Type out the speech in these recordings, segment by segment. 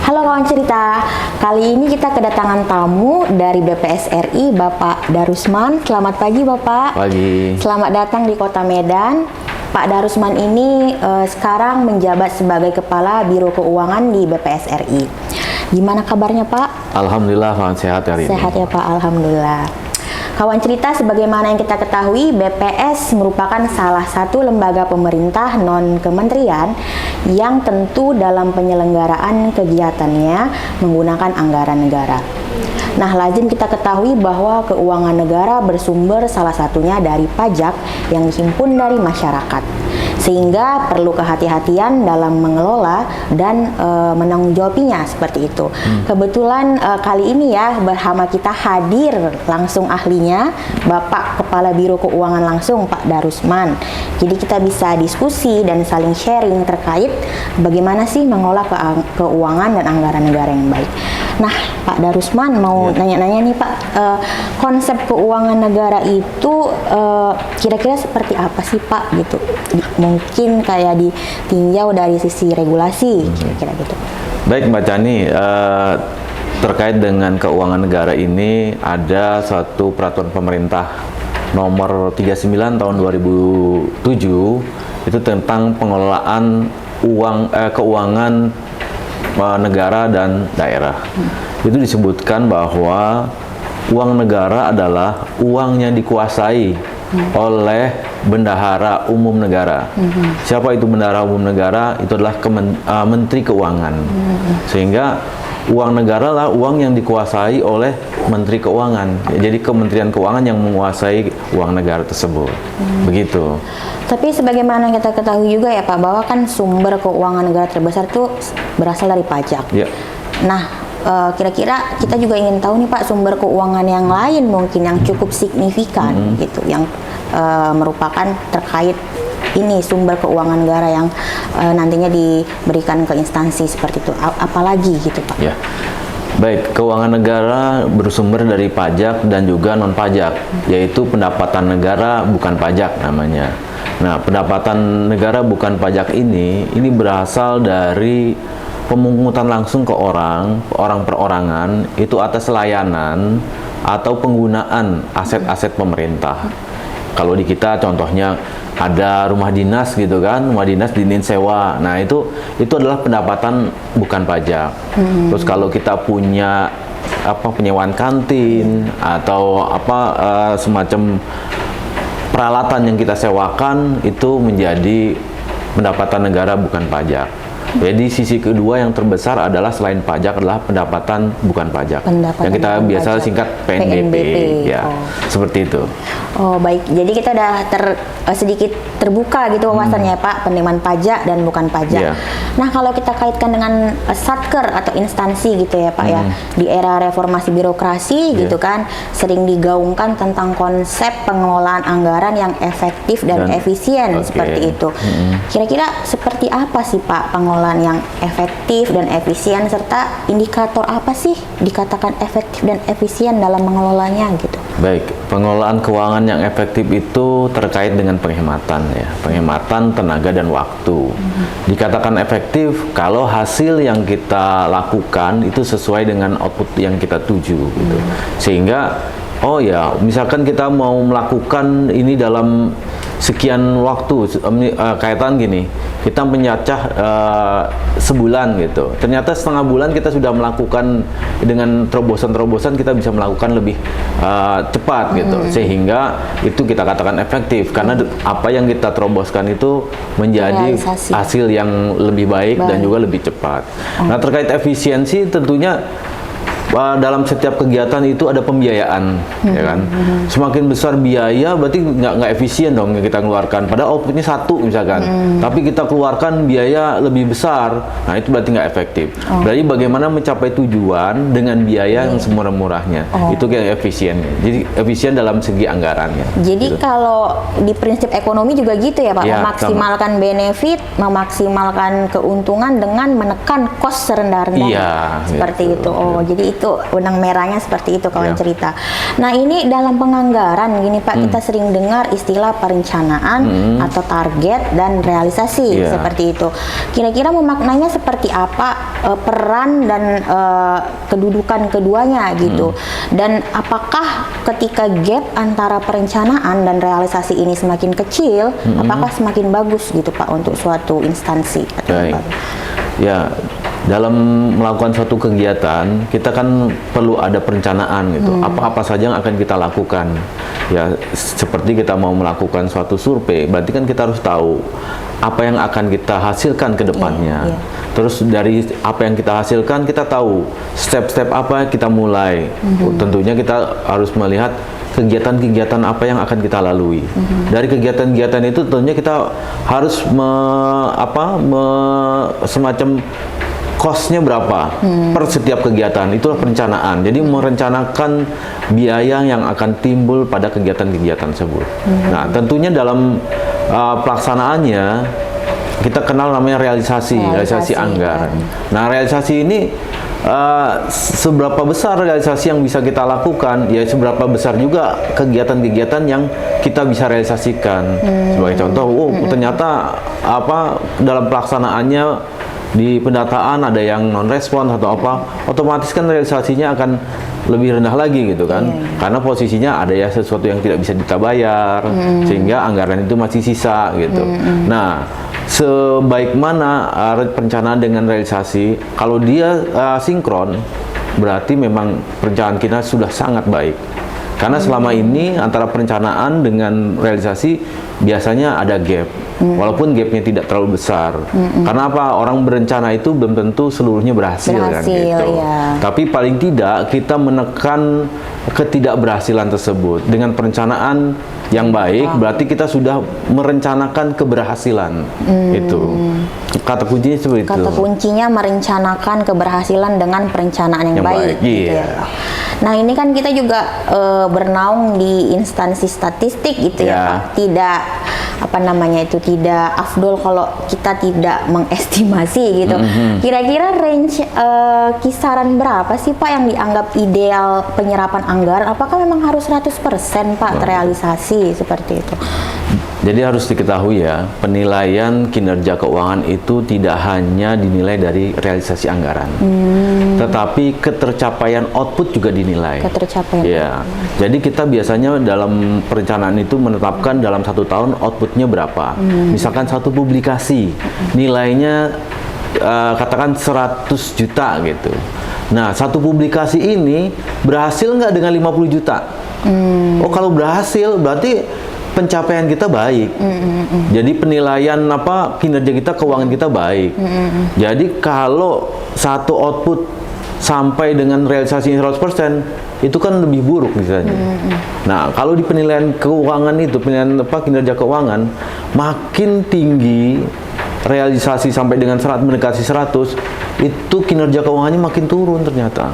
Halo kawan cerita, kali ini kita kedatangan tamu dari BPS RI, Bapak Darusman. Selamat pagi Bapak. Pagi. Selamat datang di Kota Medan. Pak Darusman ini sekarang menjabat sebagai Kepala Biro Keuangan di BPS RI. Gimana kabarnya Pak? Alhamdulillah sehat hari ini. Sehat ya Pak, Alhamdulillah. Kawan cerita, sebagaimana yang kita ketahui, BPS merupakan salah satu lembaga pemerintah non-kementerian yang tentu dalam penyelenggaraan kegiatannya menggunakan anggaran negara. Nah, lazim kita ketahui bahwa keuangan negara bersumber salah satunya dari pajak yang dihimpun dari masyarakat. Sehingga perlu kehati-hatian dalam mengelola dan menanggung-jawabinya seperti itu. Kebetulan kali ini ya bersama kita hadir langsung ahlinya, Bapak Kepala Biro Keuangan langsung Pak Darusman. Jadi kita bisa diskusi dan saling sharing terkait bagaimana sih mengolah keuangan dan anggaran negara yang baik. Nah, Pak Darusman mau nanya-nanya nih Pak, konsep keuangan negara itu kira-kira seperti apa sih Pak gitu? Mungkin kayak ditinjau dari sisi regulasi, kira-kira gitu. Baik Mbak Chani, terkait dengan keuangan negara ini ada suatu peraturan pemerintah nomor 39 tahun 2007 itu tentang pengelolaan keuangan negara dan daerah. Itu disebutkan bahwa uang negara adalah uang yang dikuasai oleh bendahara umum negara. Siapa itu bendahara umum negara? Itu adalah Menteri Keuangan. Sehingga uang negara lah uang yang dikuasai oleh Menteri Keuangan. Jadi Kementerian Keuangan yang menguasai uang negara tersebut. Begitu. Tapi sebagaimana kita ketahui juga ya Pak, bahwa kan sumber keuangan negara terbesar itu berasal dari pajak. Ya. Nah, kira-kira kita juga ingin tahu nih Pak, sumber keuangan yang lain mungkin yang cukup signifikan gitu, yang merupakan terkait ini sumber keuangan negara yang nantinya diberikan ke instansi seperti itu. Apalagi gitu Pak? Ya. Baik, keuangan negara bersumber dari pajak dan juga non-pajak, yaitu pendapatan negara bukan pajak namanya. Nah, pendapatan negara bukan pajak ini berasal dari pemungutan langsung ke orang perorangan itu atas layanan atau penggunaan aset-aset pemerintah. Kalau di kita contohnya ada rumah dinas gitu kan, rumah dinas dinin sewa. Nah, itu adalah pendapatan bukan pajak. Terus kalau kita punya penyewaan kantin atau semacam peralatan yang kita sewakan itu menjadi pendapatan negara bukan pajak. Jadi sisi kedua yang terbesar adalah selain pajak adalah pendapatan bukan pajak. Yang kita biasa singkat PNBP. Ya, seperti itu. Oh baik, jadi kita udah sedikit terbuka gitu wawasannya Pak, penerimaan pajak dan bukan pajak. Nah, kalau kita kaitkan dengan satker atau instansi gitu ya Pak ya, di era reformasi birokrasi gitu kan, sering digaungkan tentang konsep pengelolaan anggaran yang efektif dan efisien seperti itu. Kira-kira seperti apa sih Pak pengelolaan yang efektif dan efisien, serta indikator apa sih dikatakan efektif dan efisien dalam mengelolanya gitu? Baik, pengelolaan keuangan yang efektif itu terkait dengan penghematan ya, penghematan tenaga dan waktu. Dikatakan efektif kalau hasil yang kita lakukan itu sesuai dengan output yang kita tuju gitu. Sehingga misalkan kita mau melakukan ini dalam sekian waktu, kaitan gini, kita menyacah sebulan gitu, ternyata setengah bulan kita sudah melakukan dengan terobosan-terobosan, kita bisa melakukan lebih cepat gitu, sehingga itu kita katakan efektif karena apa yang kita teroboskan itu menjadi hasil yang lebih baik dan juga lebih cepat. Nah, terkait efisiensi tentunya dalam setiap kegiatan itu ada pembiayaan, ya kan. Semakin besar biaya berarti nggak efisien dong yang kita keluarkan. Padahal outputnya satu misalkan, tapi kita keluarkan biaya lebih besar. Nah, itu berarti nggak efektif. Berarti bagaimana mencapai tujuan dengan biaya yang semurah-murahnya, itu yang efisien. Jadi efisien dalam segi anggarannya. Jadi gitu. Kalau di prinsip ekonomi juga gitu ya Pak, memaksimalkan benefit, memaksimalkan keuntungan dengan menekan cost serendah-rendahnya. Seperti itu. Jadi itu benang merahnya seperti itu kawan Ya. cerita. Nah ini dalam penganggaran gini Pak, kita sering dengar istilah perencanaan atau target dan realisasi Ya. seperti itu. Kira-kira memaknainya seperti apa peran dan kedudukan keduanya gitu. Dan apakah ketika gap antara perencanaan dan realisasi ini semakin kecil, apakah semakin bagus gitu Pak untuk suatu instansi atau Baik. lembaga? Ya, dalam melakukan suatu kegiatan kita kan perlu ada perencanaan gitu. Apa-apa saja yang akan kita lakukan. Ya, seperti kita mau melakukan suatu survei, berarti kan kita harus tahu apa yang akan kita hasilkan ke depannya. Iya. Terus dari apa yang kita hasilkan kita tahu step-step apa yang kita mulai. Tentunya kita harus melihat kegiatan-kegiatan apa yang akan kita lalui. Dari kegiatan-kegiatan itu tentunya kita harus semacam cost-nya berapa per setiap kegiatan. Itulah perencanaan. Jadi merencanakan biaya yang akan timbul pada kegiatan-kegiatan tersebut. Nah, tentunya dalam pelaksanaannya kita kenal namanya realisasi anggaran. Nah, realisasi ini seberapa besar realisasi yang bisa kita lakukan, ya seberapa besar juga kegiatan-kegiatan yang kita bisa realisasikan. Sebagai contoh, ternyata dalam pelaksanaannya di pendataan ada yang non-respon atau apa, otomatis kan realisasinya akan lebih rendah lagi gitu kan, karena posisinya ada ya sesuatu yang tidak bisa kita bayar, sehingga anggaran itu masih sisa gitu. Nah, sebaik mana perencanaan dengan realisasi, kalau dia sinkron, berarti memang perencanaan kita sudah sangat baik. Karena selama ini antara perencanaan dengan realisasi biasanya ada gap, walaupun gapnya tidak terlalu besar. Karena apa? Orang berencana itu belum tentu seluruhnya berhasil kan gitu. Ya. Tapi paling tidak kita menekan ketidakberhasilan tersebut dengan perencanaan yang baik. Berarti kita sudah merencanakan keberhasilan. Itu kata kuncinya seperti itu. Kata kuncinya merencanakan keberhasilan dengan perencanaan yang baik. Gitu Iya. ya, Pak. Nah ini kan kita juga bernaung di instansi statistik gitu ya Pak. Tidak tidak afdol kalau kita tidak mengestimasi gitu. Kira-kira range kisaran berapa sih Pak yang dianggap ideal penyerapan anggaran? Apakah memang harus 100% Pak terrealisasi seperti itu? Jadi harus diketahui ya, penilaian kinerja keuangan itu tidak hanya dinilai dari realisasi anggaran, tetapi ketercapaian output juga dinilai. Ketercapaian. Ya, jadi kita biasanya dalam perencanaan itu menetapkan dalam 1 tahun outputnya berapa. Misalkan satu publikasi, nilainya katakan 100 juta gitu. Nah, satu publikasi ini berhasil nggak dengan 50 juta? Oh, kalau berhasil berarti pencapaian kita baik. Jadi penilaian kinerja kita, keuangan kita baik. Jadi kalau satu output sampai dengan realisasi 100%, itu kan lebih buruk misalnya. Nah, kalau di penilaian keuangan itu, penilaian kinerja keuangan, makin tinggi realisasi sampai dengan mendekati 100, itu kinerja keuangannya makin turun ternyata.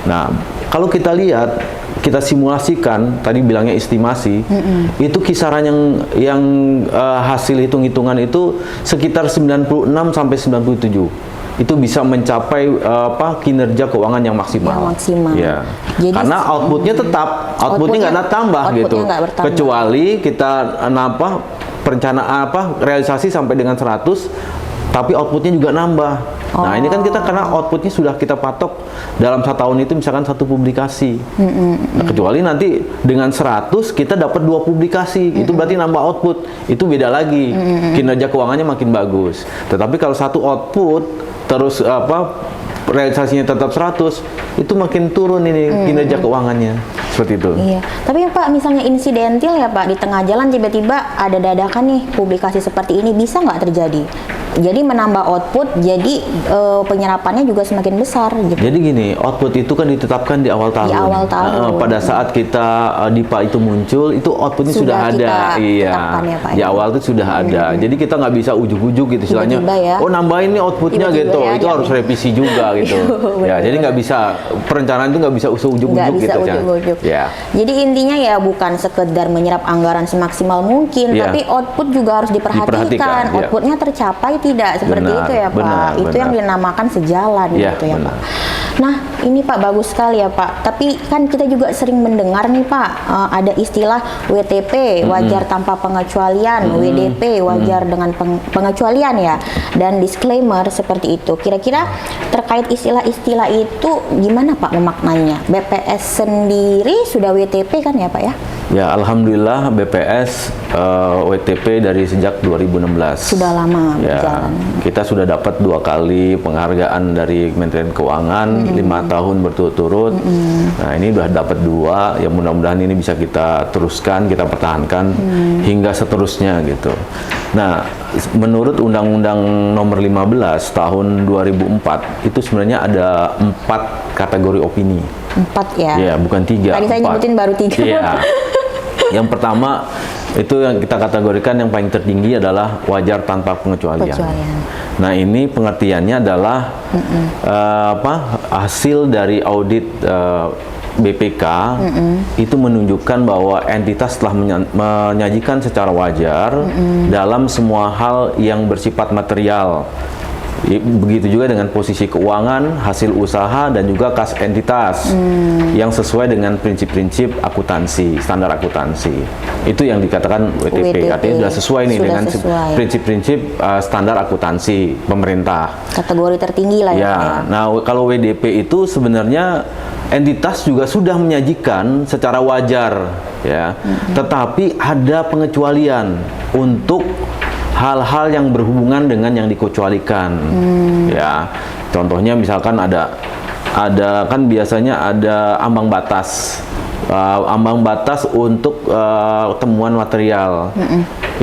Nah, kalau kita lihat, kita simulasikan, tadi bilangnya estimasi, itu kisaran yang hasil hitung-hitungan itu sekitar 96 sampai 97. Itu bisa mencapai kinerja keuangan yang maksimal. Yang maksimal. Ya. Jadi, karena outputnya tetap, outputnya nggak ada tambah gitu. Nggak bertambah. Kecuali kita perencanaan realisasi sampai dengan 100, tapi outputnya juga nambah. Nah, ini kan kita karena outputnya sudah kita patok dalam 1 tahun itu misalkan 1 publikasi. Nah, kecuali nanti dengan 100 kita dapat 2 publikasi, itu berarti nambah output. Itu beda lagi. Kinerja keuangannya makin bagus. Tetapi kalau satu output terus realisasinya tetap 100, itu makin turun ini kinerja keuangannya. Seperti itu. Iya. Tapi Pak, misalnya insidentil ya Pak, di tengah jalan tiba-tiba ada dadakan nih publikasi seperti ini, bisa nggak terjadi? Jadi menambah output, jadi penyerapannya juga semakin besar gitu. Jadi gini, output itu kan ditetapkan di awal tahun. Di awal tahun. Pada saat kita DIPA itu muncul, itu outputnya sudah ada. Iya. Ya, Pak, di awal itu sudah ada. Jadi kita nggak bisa ujuk-ujuk gitu istilahnya. Ya. Oh, nambahin nih outputnya gitu. Ya, itu harus revisi juga gitu. Ya, jadi nggak bisa, perencanaan itu nggak bisa ujuk-ujuk gitu. Ujuk-ujuk. Ya. Jadi intinya ya bukan sekedar menyerap anggaran semaksimal mungkin, tapi output juga harus diperhatikan. Outputnya tercapai tidak seperti itu ya Pak. Itu yang dinamakan sejalan gitu ya Pak. Nah, ini Pak bagus sekali ya Pak. Tapi kan kita juga sering mendengar nih Pak, ada istilah WTP, wajar tanpa pengecualian, WDP, wajar dengan pengecualian ya, dan disclaimer seperti itu. Kira-kira terkait istilah-istilah itu gimana Pak memaknainya? BPS sendiri sudah WTP kan ya Pak ya? Ya, alhamdulillah BPS WTP dari sejak 2016. Sudah lama Ya, berjalan. kita sudah dapat 2 kali penghargaan dari Kementerian Keuangan, 5 tahun berturut-turut. Nah, ini udah dapat 2, ya mudah-mudahan ini bisa kita teruskan, kita pertahankan hingga seterusnya gitu. Nah, menurut Undang-Undang Nomor 15 tahun 2004 itu sebenarnya ada 4 kategori opini. 4 ya? Ya, bukan 3. Tadi saya 4. nyebutin baru 3. Iya. Yang pertama itu yang kita kategorikan yang paling tertinggi adalah wajar tanpa pengecualian. Nah, ini pengertiannya adalah hasil dari audit BPK itu menunjukkan bahwa entitas telah menyajikan secara wajar dalam semua hal yang bersifat material. Begitu juga dengan posisi keuangan, hasil usaha, dan juga kas entitas yang sesuai dengan prinsip-prinsip akuntansi, standar akuntansi. Itu yang dikatakan WTP. Artinya sudah sesuai nih dengan prinsip-prinsip standar akuntansi pemerintah. Kategori tertinggi lah ya. Nah, kalau WDP itu sebenarnya entitas juga sudah menyajikan secara wajar ya. Tetapi ada pengecualian untuk hal-hal yang berhubungan dengan yang dikecualikan, ya. Contohnya misalkan ada kan biasanya ada ambang batas, untuk temuan material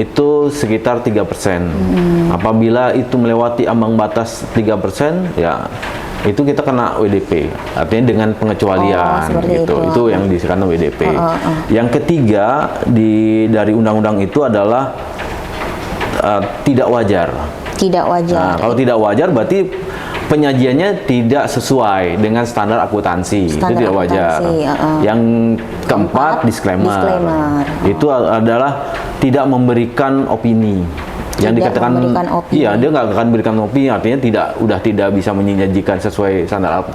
itu sekitar 3%. Apabila itu melewati ambang batas 3%, ya itu kita kena WDP, artinya dengan pengecualian gitu. Itu yang disebutkan WDP. Yang ketiga dari undang-undang itu adalah tidak wajar. Tidak wajar. Nah, kalau tidak wajar berarti penyajiannya tidak sesuai dengan standar akuntansi. Itu tidak wajar. Yang keempat, disclaimer. Itu adalah tidak memberikan opini. Yang dikatakan iya, dia nggak akan berikan opini, artinya tidak bisa menyajikan sesuai standar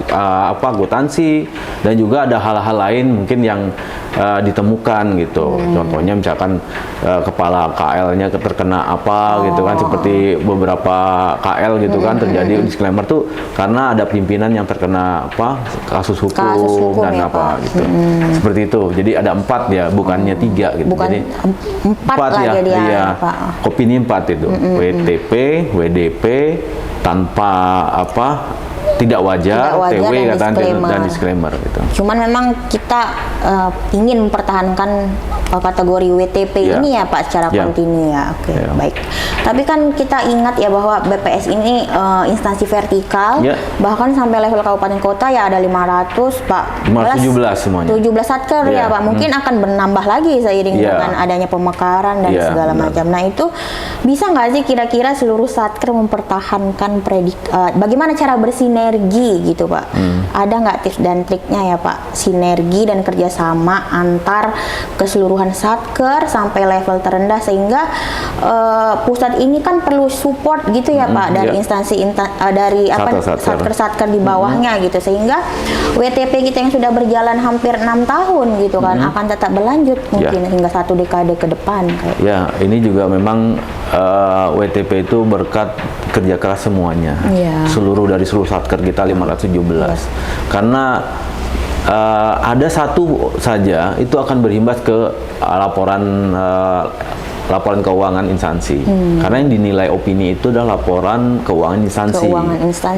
akuntansi, dan juga ada hal-hal lain mungkin yang ditemukan gitu. Contohnya misalkan kepala KL-nya terkena apa gitu kan, seperti beberapa KL gitu kan terjadi disclaimer tuh karena ada pimpinan yang terkena kasus hukum dan ya, apa gitu. Seperti itu. Jadi ada 4 ya, bukannya 3 gitu. Bukan jadi 4 lah ya, jadi iya. Pak. Opini 4 itu. WTP, WDP, tanpa tidak wajar, TW dan disclaimer gitu. Cuman memang kita ingin mempertahankan kategori WTP ini ya Pak secara kontinu ya. Oke, baik. Tapi kan kita ingat ya bahwa BPS ini instansi vertikal, bahkan sampai level kabupaten kota ya ada 500 Pak. 517 semuanya. 17 satker ya Pak. Mungkin akan bertambah lagi seiring dengan adanya pemekaran dan segala macam. Nah, itu bisa nggak sih kira-kira seluruh satker mempertahankan bagaimana cara bersinergi gitu Pak? Ada nggak tips dan triknya ya Pak? Sinergi dan kerjasama antar keseluruhan satker sampai level terendah, sehingga pusat ini kan perlu support gitu ya Pak dari instansi dari satker-satker di bawahnya gitu, sehingga WTP kita yang sudah berjalan hampir 6 tahun gitu kan akan tetap berlanjut mungkin hingga 1 dekade ke depan. Ya, ini juga memang WTP itu berkat kerja keras semuanya. Seluruh satker kita 517. Karena ada satu saja itu akan berimbas ke laporan keuangan instansi. Karena yang dinilai opini itu adalah laporan keuangan instansi.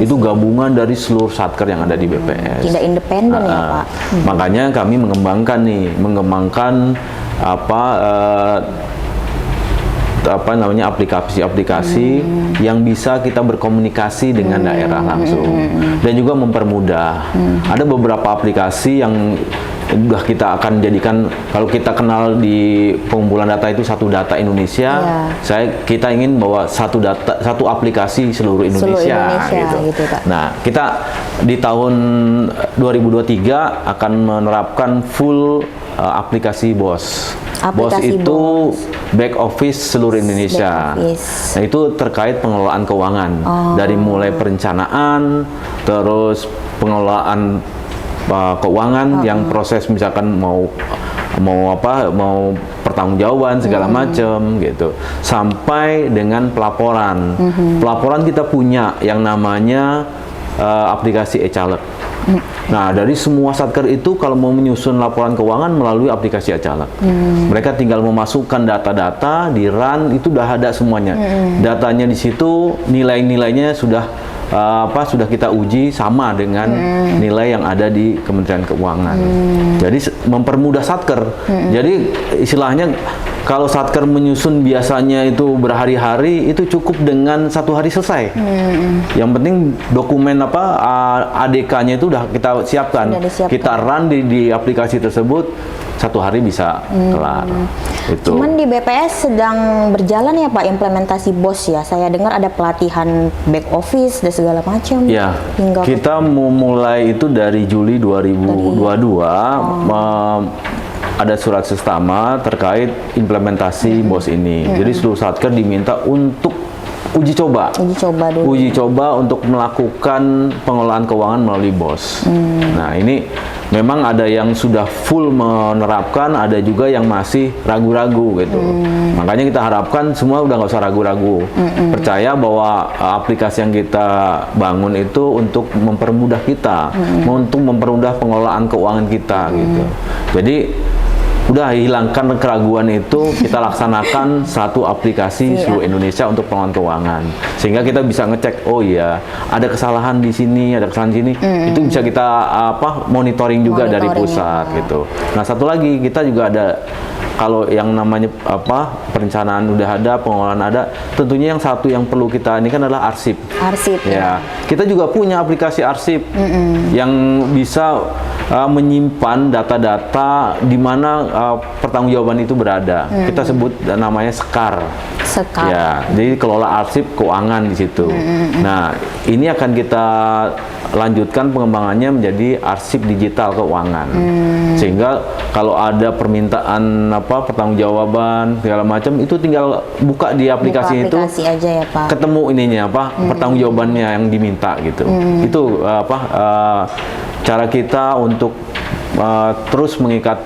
Itu gabungan dari seluruh satker yang ada di BPS. Tidak independen ya Pak. Makanya kami mengembangkan aplikasi-aplikasi yang bisa kita berkomunikasi dengan daerah langsung dan juga mempermudah. Ada beberapa aplikasi yang udah kita akan jadikan, kalau kita kenal di pengumpulan data itu satu data Indonesia, kita ingin bahwa satu aplikasi seluruh Indonesia, gitu. Pak. Nah, kita di tahun 2023 akan menerapkan full aplikasi BOS. BOS itu back office seluruh Indonesia. Nah, itu terkait pengelolaan keuangan, dari mulai perencanaan, terus pengelolaan keuangan yang proses misalkan mau pertanggungjawaban segala macam gitu, sampai dengan pelaporan. Pelaporan kita punya yang namanya aplikasi e-caleg. Nah, dari semua satker itu kalau mau menyusun laporan keuangan melalui aplikasi e-caleg. Mereka tinggal memasukkan data-data di run, itu udah ada semuanya. Datanya di situ, nilai-nilainya sudah sudah kita uji sama dengan nilai yang ada di Kementerian Keuangan. Jadi mempermudah satker. Jadi istilahnya kalau satker menyusun biasanya itu berhari-hari, itu cukup dengan 1 hari selesai. Yang penting dokumen ADK-nya itu udah kita siapkan. Kita run di aplikasi tersebut, 1 hari bisa kelar. Itu. Cuman di BPS sedang berjalan ya Pak implementasi BOS ya. Saya dengar ada pelatihan back office dan segala macam. Ya, kita mulai itu dari Juli 2022. Ada surat sestama terkait implementasi BOS ini. Jadi seluruh satker diminta untuk uji coba dulu. Uji coba untuk melakukan pengelolaan keuangan melalui BOS. Nah, ini memang ada yang sudah full menerapkan, ada juga yang masih ragu-ragu gitu. Makanya kita harapkan semua udah nggak usah ragu-ragu. Percaya bahwa aplikasi yang kita bangun itu untuk mempermudah kita, untuk mempermudah pengelolaan keuangan kita gitu. Jadi udah hilangkan keraguan itu, kita laksanakan satu aplikasi seluruh Indonesia untuk pengelolaan keuangan, sehingga kita bisa ngecek, oh iya ada kesalahan di sini, ada kesalahan di sini, itu bisa kita monitoring juga dari pusat gitu. Nah, satu lagi kita juga ada, kalau yang namanya perencanaan udah ada, pengelolaan ada, tentunya yang satu yang perlu kita ini kan adalah arsip. Ya. Kita juga punya aplikasi arsip yang bisa menyimpan data-data di mana pertanggungjawaban itu berada. Kita sebut namanya Sekar. Ya, jadi kelola arsip keuangan di situ. Nah, ini akan kita lanjutkan pengembangannya menjadi arsip digital keuangan. Sehingga kalau ada permintaan pertanggungjawaban segala macam, itu tinggal buka di aplikasi itu aja ya Pak. Ketemu ininya pertanggungjawabannya yang diminta gitu. Itu cara kita untuk terus mengikat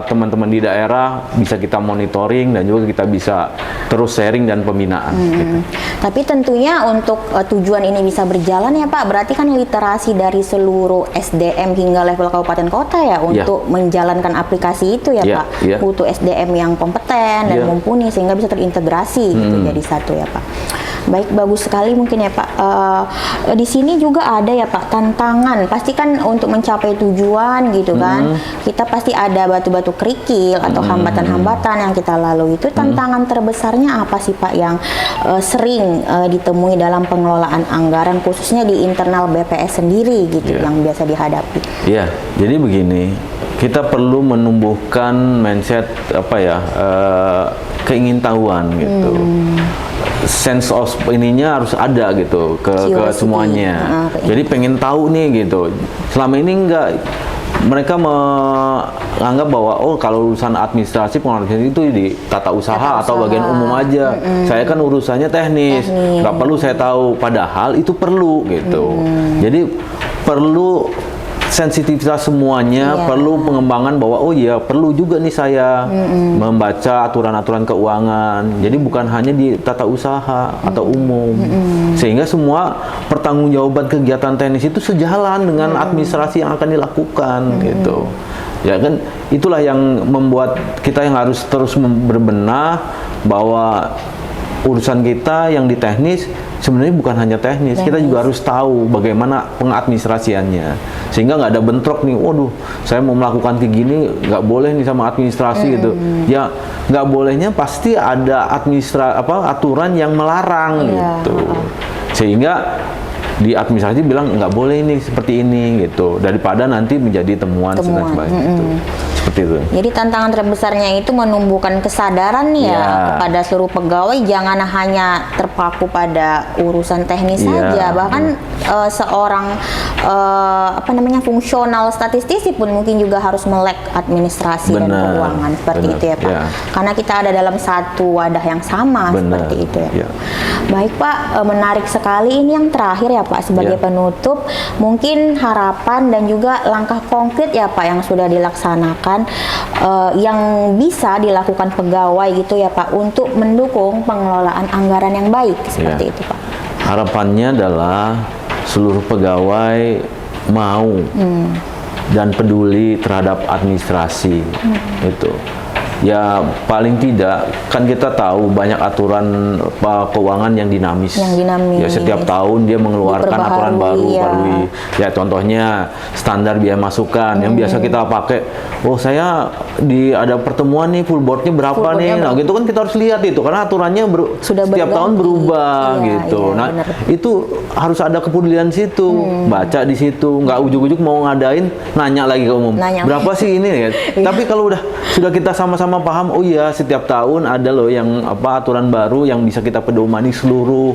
teman-teman di daerah, bisa kita monitoring dan juga kita bisa terus sharing dan pembinaan. Gitu. Tapi tentunya untuk tujuan ini bisa berjalan ya Pak, berarti kan literasi dari seluruh SDM hingga level kabupaten kota ya untuk menjalankan aplikasi itu ya Pak. Butuh SDM yang kompeten dan mumpuni sehingga bisa terintegrasi gitu jadi satu ya Pak. Baik, bagus sekali mungkin ya Pak. Di sini juga ada ya Pak tantangan. Pasti kan untuk mencapai tujuan gitu kan, kita pasti ada batu-batu kerikil atau hambatan-hambatan yang kita lalui. Itu tantangan terbesarnya apa sih Pak yang sering ditemui dalam pengelolaan anggaran khususnya di internal BPS sendiri gitu yang biasa dihadapi? Iya, jadi begini. Kita perlu menumbuhkan mindset keingintahuan gitu. Sense of ininya harus ada gitu ke semuanya. Jadi pengen tahu nih gitu. Selama ini mereka menganggap bahwa kalau urusan administrasi pengelolaan itu di tata usaha atau bagian umum aja. Saya kan urusannya teknis, nggak perlu saya tahu. Padahal itu perlu gitu. Jadi perlu sensitivitas semuanya, perlu pengembangan bahwa perlu juga nih saya membaca aturan-aturan keuangan. Jadi bukan hanya di tata usaha atau umum. Sehingga semua pertanggungjawaban kegiatan teknis itu sejalan dengan administrasi yang akan dilakukan gitu. Ya kan, itulah yang membuat kita yang harus terus berbenah bahwa urusan kita yang di teknis sebenarnya bukan hanya teknis, kita juga harus tahu bagaimana pengadministrasiannya, sehingga nggak ada bentrok nih, waduh saya mau melakukan kayak gini nggak boleh nih sama administrasi gitu. Ya nggak bolehnya pasti ada aturan yang melarang gitu, sehingga di administrasi bilang nggak boleh ini seperti ini gitu, daripada nanti menjadi temuan. Dan sebagainya gitu. Seperti itu. Jadi tantangan terbesarnya itu menumbuhkan kesadaran nih ya kepada seluruh pegawai, jangan hanya terpaku pada urusan teknis saja, bahkan seorang fungsional statistisi pun mungkin juga harus melek administrasi dan keuangan seperti itu ya Pak. Karena kita ada dalam satu wadah yang sama seperti itu ya. Baik Pak, menarik sekali. Ini yang terakhir ya Pak, sebagai penutup, mungkin harapan dan juga langkah konkret ya Pak yang sudah dilaksanakan, yang bisa dilakukan pegawai gitu ya Pak untuk mendukung pengelolaan anggaran yang baik seperti itu Pak. Harapannya adalah seluruh pegawai mau dan peduli terhadap administrasi itu. Ya paling tidak kan kita tahu banyak aturan keuangan yang dinamis. Ya setiap tahun dia mengeluarkan aturan baru. Ya contohnya standar biaya masukan yang biasa kita pakai. Oh saya ada pertemuan nih full boardnya berapa nih? Nah gitu kan kita harus lihat itu karena aturannya setiap tahun berubah gitu. Nah itu harus ada kepedulian situ, baca di situ, nggak ujuk-ujuk mau ngadain nanya lagi ke umum. Berapa sih ini ya? Tapi kalau sudah kita sama-sama paham, oh iya setiap tahun ada loh yang aturan baru yang bisa kita pedomani seluruh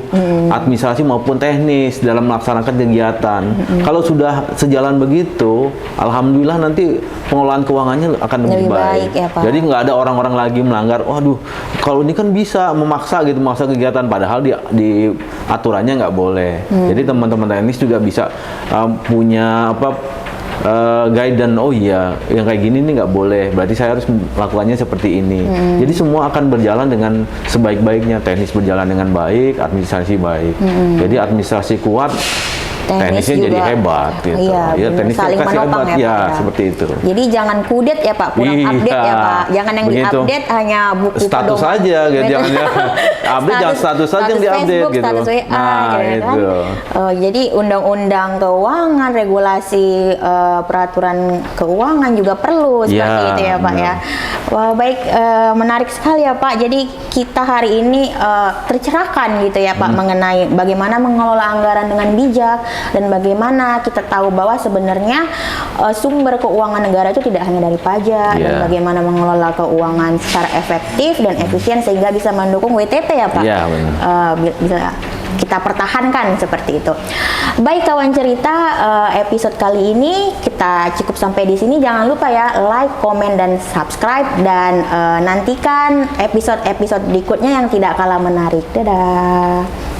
administrasi maupun teknis dalam melaksanakan kegiatan. Kalau sudah sejalan begitu, alhamdulillah nanti pengelolaan keuangannya akan lebih baik ya, Pak. Jadi nggak ada orang-orang lagi melanggar. Waduh, kalau ini kan bisa memaksa kegiatan, padahal di aturannya nggak boleh. Jadi teman-teman teknis juga bisa punya guidance, oh iya yang kayak gini nih nggak boleh, berarti saya harus melakukannya seperti ini. Jadi semua akan berjalan dengan sebaik-baiknya, teknis berjalan dengan baik, administrasi baik. Jadi administrasi kuat, teknisnya jadi hebat gitu. Iya, teknis saling menopang hebat, ya, Pak, seperti itu. Jadi jangan kudet ya Pak, kurang update ya Pak. Jangan yang diupdate hanya buku status pedoman. saja gitu. Jangan status saja yang diupdate Facebook, gitu. Status WA Nah, gitu kan. Jadi undang-undang keuangan, regulasi peraturan keuangan juga perlu seperti itu ya Pak ya. Wah, baik, menarik sekali ya Pak. Jadi kita hari ini tercerahkan gitu ya Pak mengenai bagaimana mengelola anggaran dengan bijak, dan bagaimana kita tahu bahwa sebenarnya sumber keuangan negara itu tidak hanya dari pajak, dan bagaimana mengelola keuangan secara efektif dan efisien sehingga bisa mendukung WTP ya Pak. Bisa kita pertahankan seperti itu. Baik kawan cerita, episode kali ini kita cukup sampai di sini. Jangan lupa ya like, komen, dan subscribe, dan nantikan episode-episode berikutnya yang tidak kalah menarik. Dadah.